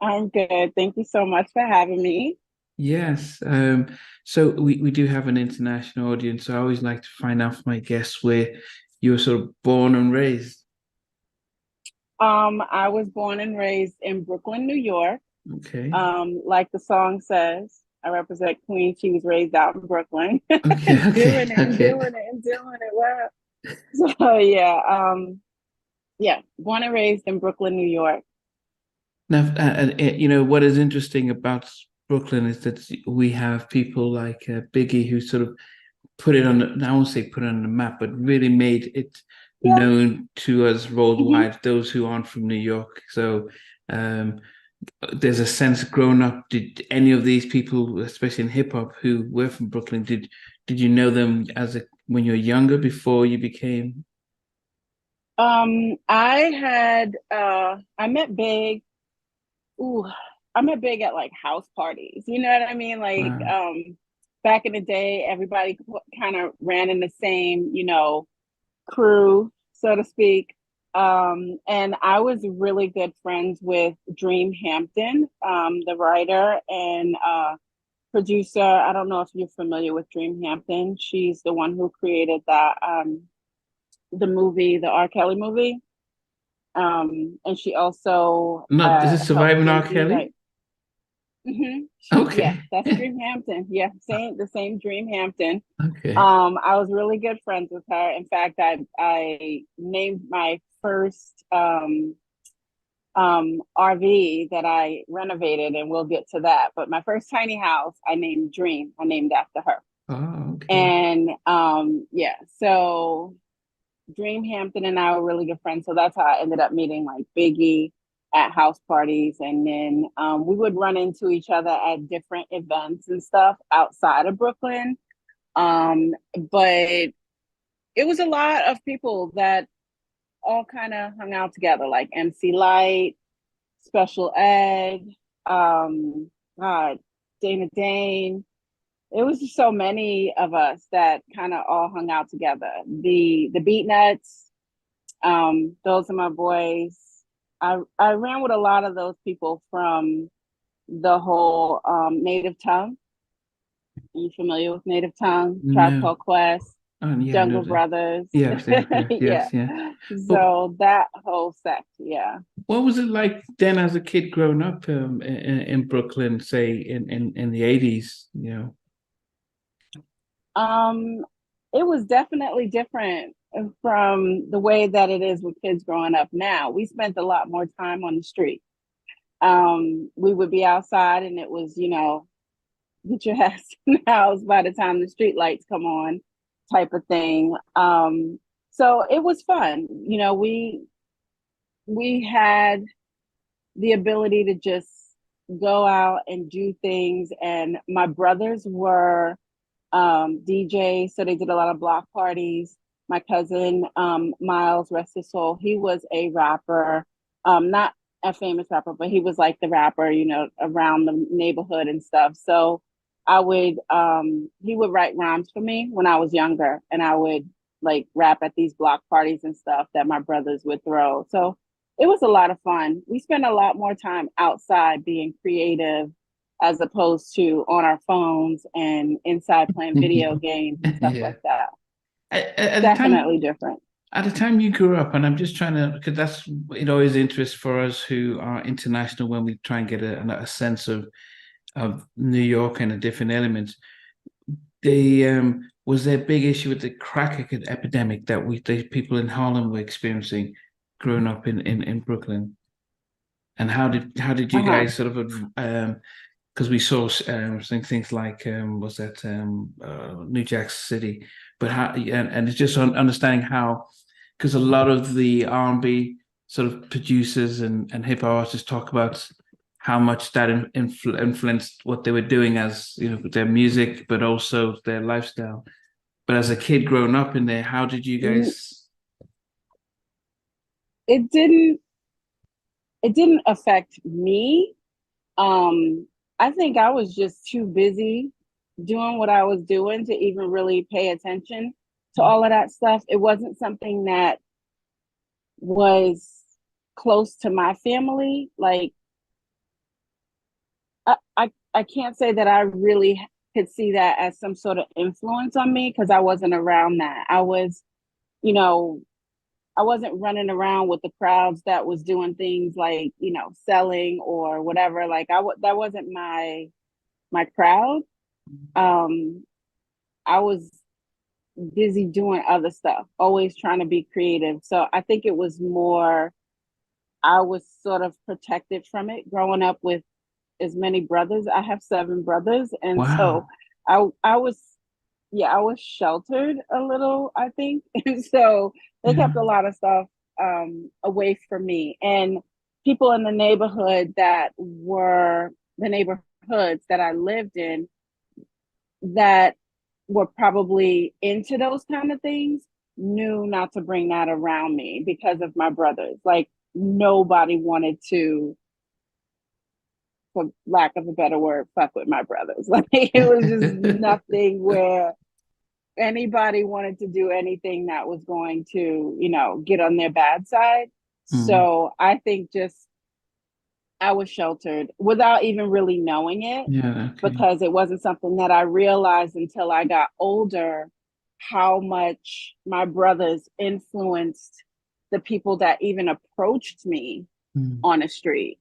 I'm good. Thank you so much for having me. Yes. So we do have an international audience. So I always like to find out from my guests where you were sort of born and raised. I was born and raised in Brooklyn, New York. Okay. Like the song says, I represent Queen. She was raised out in Brooklyn, Okay. Okay. doing it and Okay. doing it and doing it. Wow. So yeah, yeah, born and raised in Brooklyn, New York. Now, what is interesting about Brooklyn is that we have people like Biggie who sort of put it on, I won't say put it on the map, but really made it Yeah. known to us hmm worldwide, those who aren't from New York. So, um, there's a sense growing up, did any of these people, especially in hip hop, who were from Brooklyn, did you know them when you were younger before you became? I met Big. Ooh, I met Big at like house parties. You know what I mean? Wow. Back in the day, everybody kind of ran in the same, crew, so to speak. And I was really good friends with Dream Hampton, the writer and producer. I don't know if you're familiar with Dream Hampton. She's the one who created the movie, the R. Kelly movie. And she also Not Is it helped Surviving R. Jay-Z Kelly? write. Yeah, Okay. that's Dream Hampton. Yeah, the same Dream Hampton. Okay. I was really good friends with her. In fact, I named my first RV that I renovated, and we'll get to that. But my first tiny house, I named Dream. I named after her. Oh, okay. And yeah, so Dream Hampton and I were really good friends. So that's how I ended up meeting like Biggie at house parties. And then we would run into each other at different events and stuff outside of Brooklyn. But it was a lot of people that all kind of hung out together, like MC Light, Special Ed, um, God, Dana Dane. It was just so many of us that kind of all hung out together. The Beat Nuts, those are my boys. I ran with a lot of those people from the whole Native Tongue. Are you familiar with Native Tongue? Tribe No. Called Quest, Oh, yeah, I know Jungle that. Brothers. Yes, yes, yes, Yeah. yes, yeah. But So that whole sect, yeah. what was it like then as a kid growing up in Brooklyn, say in the 80s, you know? Um, it was definitely different from the way that it is with kids growing up now. We spent a lot more time on the street. We would be outside and it was, get your ass in the house by the time the street lights come on, type of thing. So it was fun. We had the ability to just go out and do things. And my brothers were DJs, so they did a lot of block parties. My cousin Miles, rest his soul, he was a rapper, not a famous rapper, but he was like the rapper, around the neighborhood and stuff. So he would write rhymes for me when I was younger, and I would like rap at these block parties and stuff that my brothers would throw. So it was a lot of fun. We spent a lot more time outside being creative as opposed to on our phones and inside playing video games and stuff Yeah. like that. At the time, Definitely different. you grew up, and I'm just trying to, because that's it always interests for us who are international when we try and get a sense of New York and the different elements. The Was there a big issue with the crack epidemic that the people in Harlem were experiencing growing up in Brooklyn? And how did you Uh-huh. guys sort of because we saw things like was that New Jack City, but how and it's just understanding how, because a lot of the R&B sort of producers and hip hop artists talk about how much that influenced what they were doing as their music, but also their lifestyle. But as a kid growing up in there, how did you Mm, guys? It didn't affect me. Um, I think I was just too busy doing what I was doing to even really pay attention to all of that stuff. It wasn't something that was close to my family. Like I can't say that I really could see that as some sort of influence on me because I wasn't around that. I was, you know, I wasn't running around with the crowds that was doing things like, selling or whatever. Like that wasn't my crowd. Um, I was busy doing other stuff, always trying to be creative. So I think it was more, I was sort of protected from it growing up with as many brothers. I have seven brothers. And so Wow. I was, yeah, I was sheltered a little, I think. And so they Yeah. kept a lot of stuff away from me. And people in the neighborhood that were the neighborhoods that I lived in that were probably into those kind of things knew not to bring that around me because of my brothers. Like nobody wanted to, for lack of a better word, fuck with my brothers. Like it was just nothing where anybody wanted to do anything that was going to, get on their bad side. Mm. So I think just I was sheltered without even really knowing it Yeah. Okay. because it wasn't something that I realized until I got older how much my brothers influenced the people that even approached me Mm. on the street.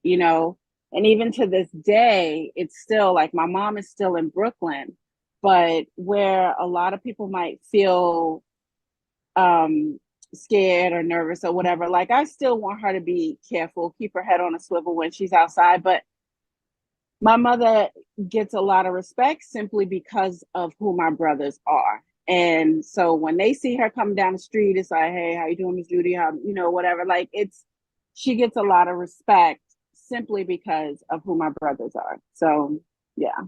And even to this day, it's still like my mom is still in Brooklyn, but where a lot of people might feel um scared or nervous or whatever, like I still want her to be careful, keep her head on a swivel when she's outside. But my mother gets a lot of respect simply because of who my brothers are. And so when they see her come down the street, it's like, hey, how you doing, Miss Judy? How, whatever. Like she gets a lot of respect simply because of who my brothers are. So yeah.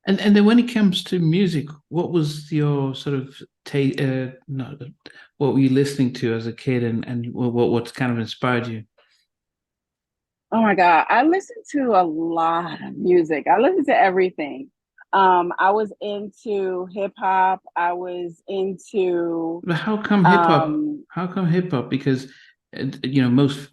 And then when it comes to music, what was your sort of no, what were you listening to as a kid, and what kind of inspired you? Oh my God. I listen to a lot of music. I listen to everything. I was into hip hop. I was into But how come hip hop? um How come hip hop? Because most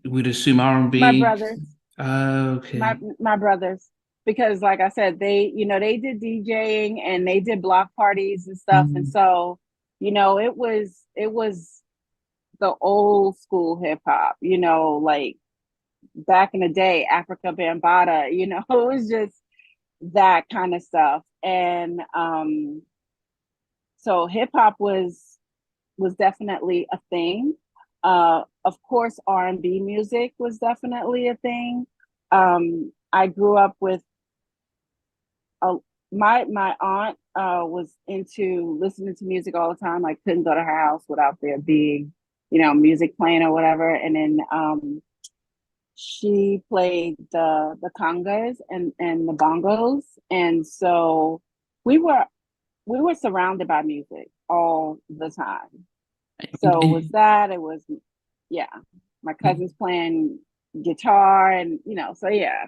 would assume R and my B. brothers. my Okay. my brothers, because like I said, they did DJing and they did block parties and stuff. And Mm. so it was the old school hip hop, like back in the day, Africa Bambata, it was just that kind of stuff. And so hip hop was definitely a thing. Of course, R&B music was definitely a thing. I grew up with uh, my aunt was into listening to music all the time. Like couldn't go to her house without there being, music playing or whatever. And then she played the congas and the bongos, and so we were we were surrounded by music all the time. So it was And- that. It was, yeah. My and cousins playing guitar, and so yeah.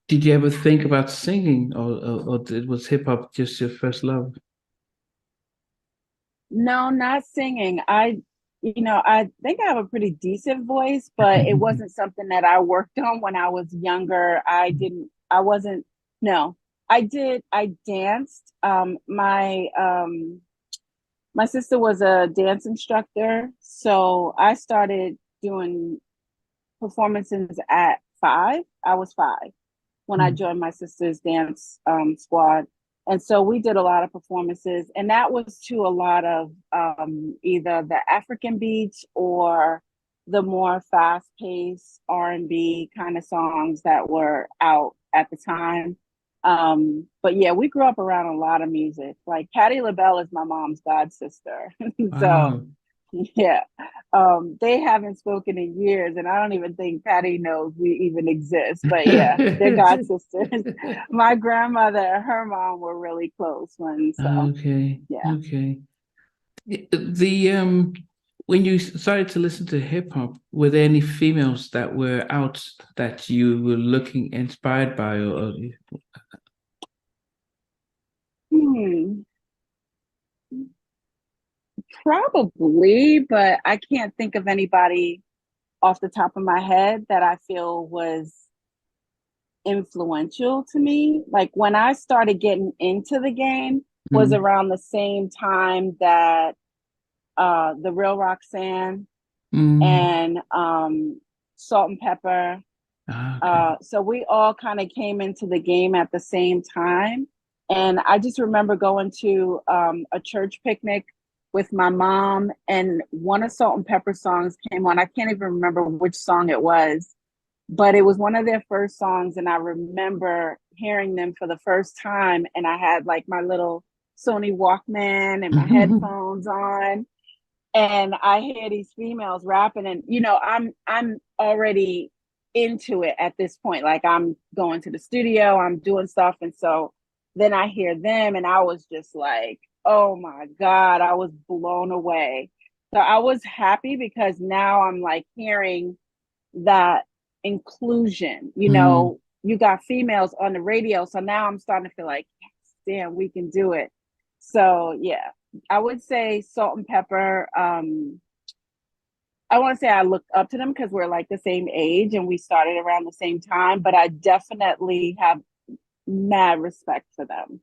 did you ever think about singing, was hip hop just your first love? No, not singing. I think I have a pretty decent voice, but it wasn't something that I worked on when I was younger. I wasn't, no, I danced. My sister was a dance instructor. So I started doing performances at 5. I was 5 when I joined my sister's dance squad. And so we did a lot of performances, and that was to a lot of either the African beats or the more fast-paced R&B kind of songs that were out at the time. But yeah, we grew up around a lot of music. Like Patti LaBelle is my mom's god sister, so Wow. yeah. They haven't spoken in years, and I don't even think Patty knows we even exist. But yeah, they're god sisters. My grandmother and her mom were really close ones. So Okay. yeah. Okay. The when you started to listen to hip hop, were there any females that were out that you were looking inspired by, Hmm, probably, but I can't think of anybody off the top of my head that I feel was influential to me. Like when I started getting into the game was Mm. around the same time that the Real Roxanne Mm. and Salt and Pepper. Ah, okay. So we all kind of came into the game at the same time. And I just remember going to a church picnic with my mom, and one of Salt and Pepper songs came on. I can't even remember which song it was, but it was one of their first songs. And I remember hearing them for the first time. And I had like my little Sony Walkman and my headphones on, and I hear these females rapping, and I'm already into it at this point. Like I'm going to the studio, I'm doing stuff, and so then I hear them, and I was just like, oh my God, I was blown away. So I was happy because now I'm like hearing that inclusion. Mm. You got females on the radio, so now I'm starting to feel like, yes, damn, we can do it. So yeah, I would say Salt and Pepper. I want to say I looked up to them because we're like the same age and we started around the same time, but I definitely have mad respect for them.